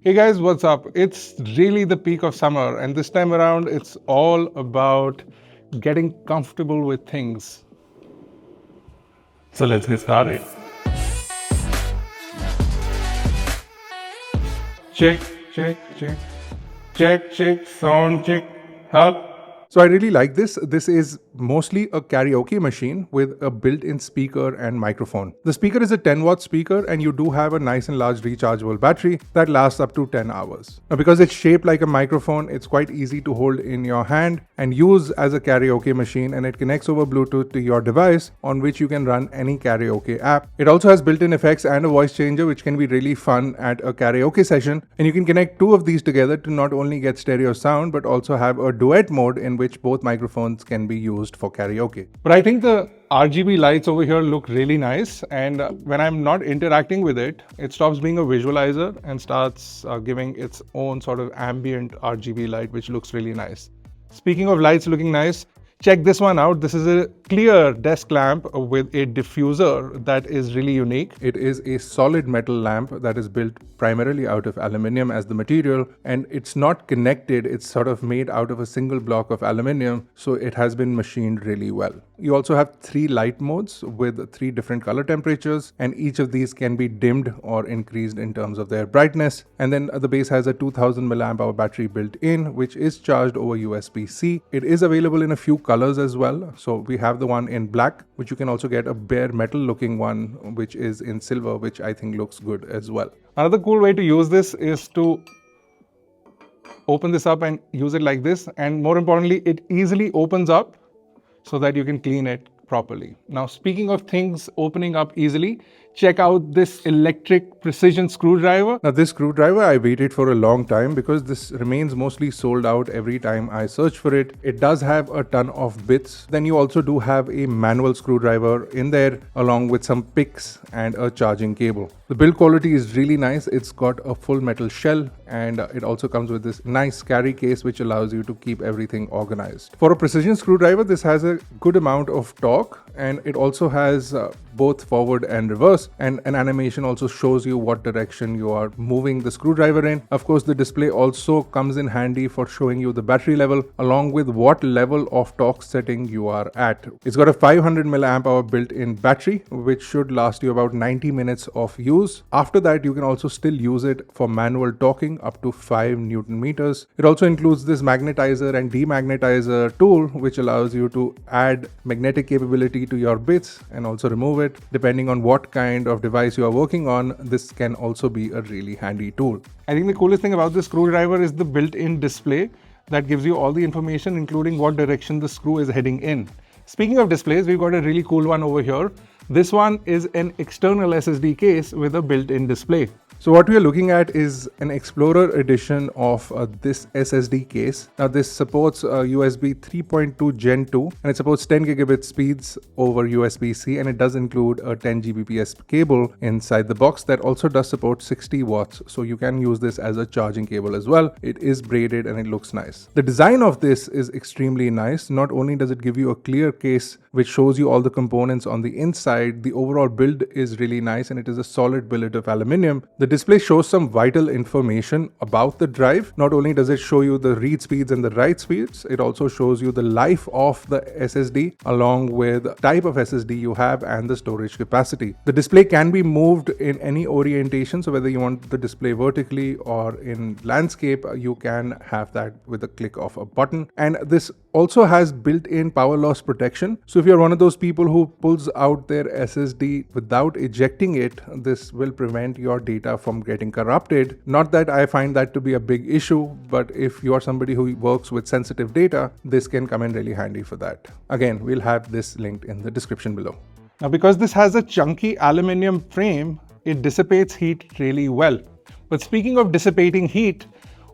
Hey guys, what's up? It's really the peak of summer, and this time around, it's all about getting comfortable with things. So let's get started. Check, check, check, check, check, sound check, help. So I really like this. This is mostly a karaoke machine with a built-in speaker and microphone. The speaker is a 10-watt speaker, and you do have a nice and large rechargeable battery that lasts up to 10 hours. Now, because it's shaped like a microphone, it's quite easy to hold in your hand and use as a karaoke machine, and it connects over Bluetooth to your device on which you can run any karaoke app. It also has built-in effects and a voice changer, which can be really fun at a karaoke session, and you can connect two of these together to not only get stereo sound but also have a duet mode in which both microphones can be used for karaoke. But I think the RGB lights over here look really nice, and when I'm not interacting with it, it stops being a visualizer and starts giving its own sort of ambient RGB light, which looks really nice. Speaking of lights looking nice, check this one out. This is a clear desk lamp with a diffuser that is really unique. It is a solid metal lamp that is built primarily out of aluminium as the material, and it's not connected. It's sort of made out of a single block of aluminium, so it has been machined really well. You also have 3 light modes with 3 different color temperatures, and each of these can be dimmed or increased in terms of their brightness. And then the base has a 2000 mAh battery built in, which is charged over USB-C. It is available in a few colors as well. So we have the one in black, which you can also get a bare metal looking one, which is in silver, which I think looks good as well. Another cool way to use this is to open this up and use it like this. And more importantly, it easily opens up so that you can clean it properly. Now, speaking of things opening up easily, check out this electric precision screwdriver. Now, this screwdriver, I waited for a long time because this remains mostly sold out every time I search for it. It does have a ton of bits. Then you also do have a manual screwdriver in there along with some picks and a charging cable. The build quality is really nice. It's got a full metal shell, and it also comes with this nice carry case which allows you to keep everything organized. For a precision screwdriver, this has a good amount of torque, and it also has both forward and reverse, and an animation also shows you what direction you are moving the screwdriver in. Of course, the display also comes in handy for showing you the battery level along with what level of torque setting you are at. It's got a 500 mAh built-in battery which should last you about 90 minutes of use. After that, you can also still use it for manual torquing up to 5 Newton meters. It also includes this magnetizer and demagnetizer tool which allows you to add magnetic capability to your bits and also remove it. Depending on what kind of device you are working on, this can also be a really handy tool. I think the coolest thing about this screwdriver is the built-in display that gives you all the information, including what direction the screw is heading in. Speaking of displays, we've got a really cool one over here. This one is an external SSD case with a built-in display. So what we are looking at is an Explorer edition of this SSD case. Now this supports USB 3.2 Gen 2, and it supports 10 gigabit speeds over USB-C, and it does include a 10 Gbps cable inside the box that also does support 60 watts. So you can use this as a charging cable as well. It is braided and it looks nice. The design of this is extremely nice. Not only does it give you a clear case which shows you all the components on the inside, the overall build is really nice, and it is a solid billet of aluminium. The display shows some vital information about the drive. Not only does it show you the read speeds and the write speeds, it also shows you the life of the SSD along with the type of SSD you have and the storage capacity. The display can be moved in any orientation, so whether you want the display vertically or in landscape, you can have that with a click of a button. And this also has built-in power loss protection. So if you're one of those people who pulls out their SSD without ejecting it, this will prevent your data from getting corrupted. Not that I find that to be a big issue, but if you are somebody who works with sensitive data, this can come in really handy for that. Again, we'll have this linked in the description below. Now, because this has a chunky aluminium frame, it dissipates heat really well. But speaking of dissipating heat,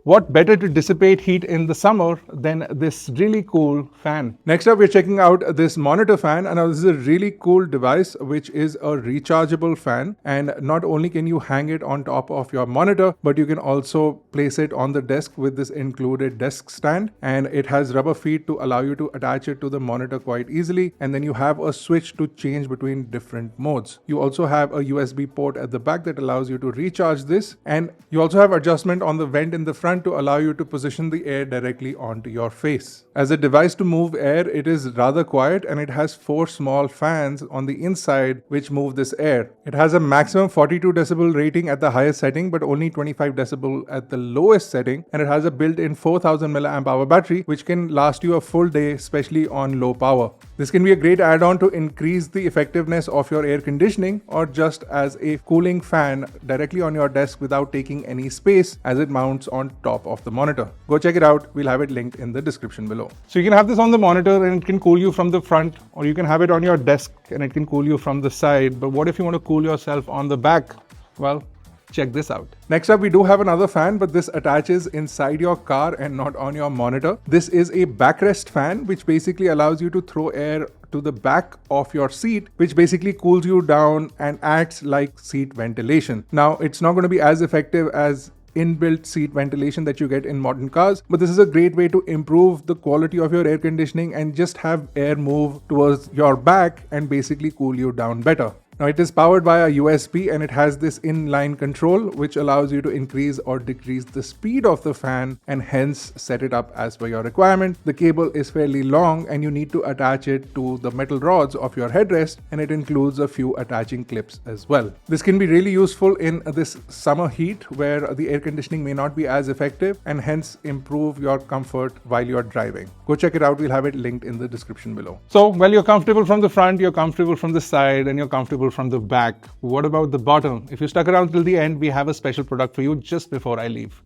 what better to dissipate heat in the summer than this really cool fan? Next up, we're checking out this monitor fan, and now this is a really cool device which is a rechargeable fan, and not only can you hang it on top of your monitor, but you can also place it on the desk with this included desk stand, and it has rubber feet to allow you to attach it to the monitor quite easily, and then you have a switch to change between different modes. You also have a USB port at the back that allows you to recharge this, and you also have adjustment on the vent in the front to allow you to position the air directly onto your face. As a device to move air, it is rather quiet, and it has 4 small fans on the inside which move this air. It has a maximum 42 decibel rating at the highest setting, but only 25 decibel at the lowest setting, and it has a built-in 4000 mAh battery which can last you a full day, especially on low power. This can be a great add-on to increase the effectiveness of your air conditioning, or just as a cooling fan directly on your desk without taking any space, as it mounts on top of the monitor. Go check it out. We'll have it linked in the description below. So you can have this on the monitor and it can cool you from the front, or you can have it on your desk and it can cool you from the side. But what if you want to cool yourself on the back? Well, check this out. Next up, we do have another fan, but this attaches inside your car and not on your monitor. This is a backrest fan, which basically allows you to throw air to the back of your seat, which basically cools you down and acts like seat ventilation. Now, it's not going to be as effective as inbuilt seat ventilation that you get in modern cars, but this is a great way to improve the quality of your air conditioning and just have air move towards your back and basically cool you down better. Now, it is powered by a USB, and it has this inline control which allows you to increase or decrease the speed of the fan and hence set it up as per your requirement. The cable is fairly long and you need to attach it to the metal rods of your headrest, and it includes a few attaching clips as well. This can be really useful in this summer heat where the air conditioning may not be as effective, and hence improve your comfort while you're driving. Go check it out. We'll have it linked in the description below. So, well, you're comfortable from the front, you're comfortable from the side, and you're comfortable from the back. What about the bottom? If you stuck around till the end, we have a special product for you just before I leave.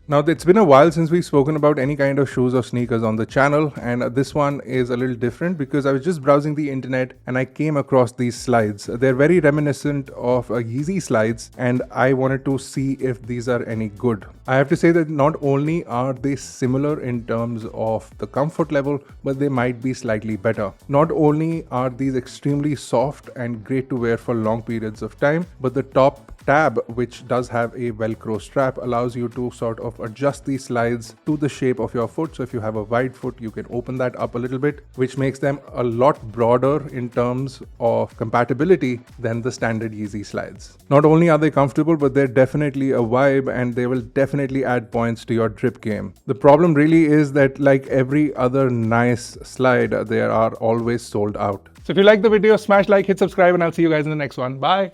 Now, it's been a while since we've spoken about any kind of shoes or sneakers on the channel, and this one is a little different because I was just browsing the internet and I came across these slides. They're very reminiscent of Yeezy slides, and I wanted to see if these are any good. I have to say that not only are they similar in terms of the comfort level, but they might be slightly better. Not only are these extremely soft and great to wear for long periods of time, but the top tab, which does have a velcro strap, allows you to sort of adjust these slides to the shape of your foot. So if you have a wide foot, you can open that up a little bit, which makes them a lot broader in terms of compatibility than the standard Yeezy slides. Not only are they comfortable, but they're definitely a vibe, and they will definitely add points to your drip game. The problem really is that, like every other nice slide, they are always sold out. So if you like the video, smash like, hit subscribe, and I'll see you guys in the next one. Bye.